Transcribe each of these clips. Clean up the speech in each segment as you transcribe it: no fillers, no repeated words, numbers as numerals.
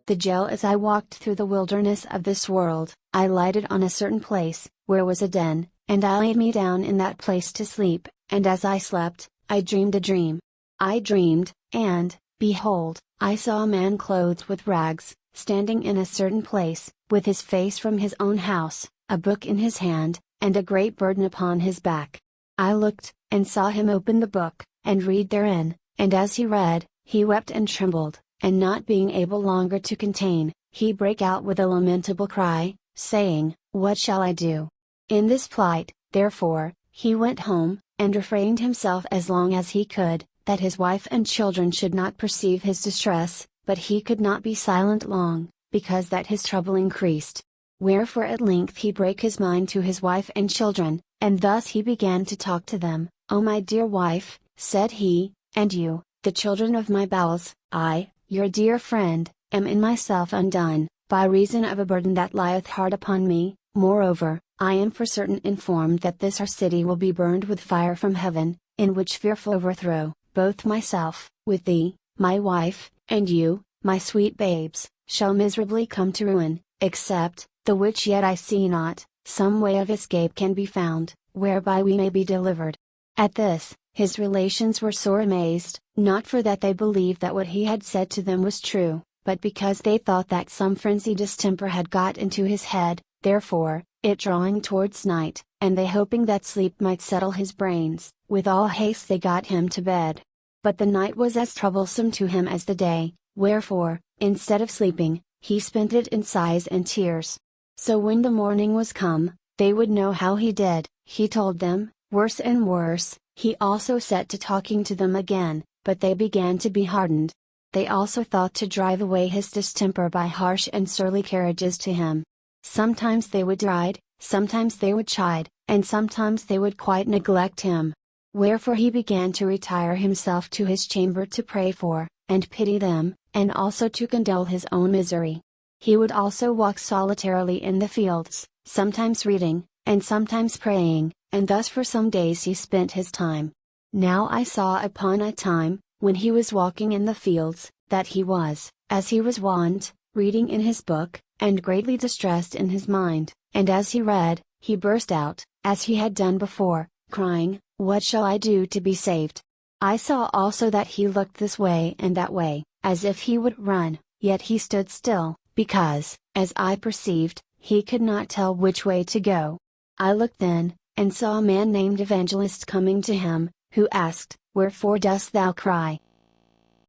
the jail. As I walked through the wilderness of this world, I lighted on a certain place, where was a den, and I laid me down in that place to sleep, and as I slept, I dreamed a dream. I dreamed, and, behold, I saw a man clothed with rags, standing in a certain place, with his face from his own house, a book in his hand, and a great burden upon his back. I looked, and saw him open the book, and read therein, and as he read, he wept and trembled, and not being able longer to contain, he brake out with a lamentable cry, saying, "What shall I do?" In this plight, therefore, he went home, and refrained himself as long as he could, that his wife and children should not perceive his distress, but he could not be silent long, because that his trouble increased. Wherefore at length he brake his mind to his wife and children, and thus he began to talk to them. "O my dear wife," said he, "and you, the children of my bowels, I, your dear friend, am in myself undone, by reason of a burden that lieth hard upon me. Moreover, I am for certain informed that this our city will be burned with fire from heaven, in which fearful overthrow, both myself, with thee, my wife, and you, my sweet babes, shall miserably come to ruin, except, the which yet I see not, some way of escape can be found, whereby we may be delivered." At this, his relations were sore amazed, not for that they believed that what he had said to them was true, but because they thought that some frenzied distemper had got into his head. Therefore, it drawing towards night, and they hoping that sleep might settle his brains, with all haste they got him to bed. But the night was as troublesome to him as the day, wherefore, instead of sleeping, he spent it in sighs and tears. So when the morning was come, they would know how he did. He told them, worse and worse. He also set to talking to them again, but they began to be hardened. They also thought to drive away his distemper by harsh and surly carriages to him. Sometimes they would deride, sometimes they would chide, and sometimes they would quite neglect him. Wherefore he began to retire himself to his chamber to pray for, and pity them, and also to condole his own misery. He would also walk solitarily in the fields, sometimes reading, and sometimes praying, and thus for some days he spent his time. Now I saw upon a time, when he was walking in the fields, that he was, as he was wont, reading in his book, and greatly distressed in his mind, and as he read, he burst out, as he had done before, crying, "What shall I do to be saved?" I saw also that he looked this way and that way, as if he would run, yet he stood still, because, as I perceived, he could not tell which way to go. I looked then, and saw a man named Evangelist coming to him, who asked, "Wherefore dost thou cry?"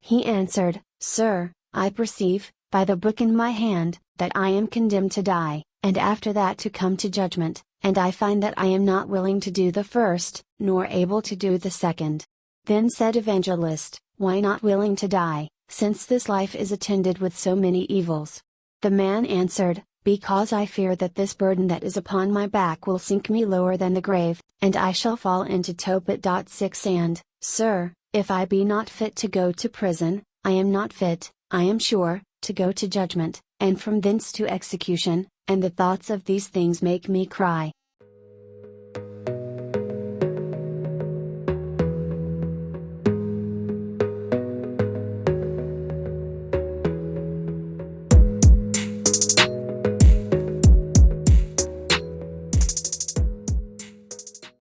He answered, "Sir, I perceive, by the book in my hand, that I am condemned to die, and after that to come to judgment, and I find that I am not willing to do the first, nor able to do the second." Then said Evangelist, "Why not willing to die, since this life is attended with so many evils?" The man answered, "Because I fear that this burden that is upon my back will sink me lower than the grave, and I shall fall into Topet. 6 And, sir, if I be not fit to go to prison, I am not fit, I am sure, to go to judgment, and from thence to execution, and the thoughts of these things make me cry."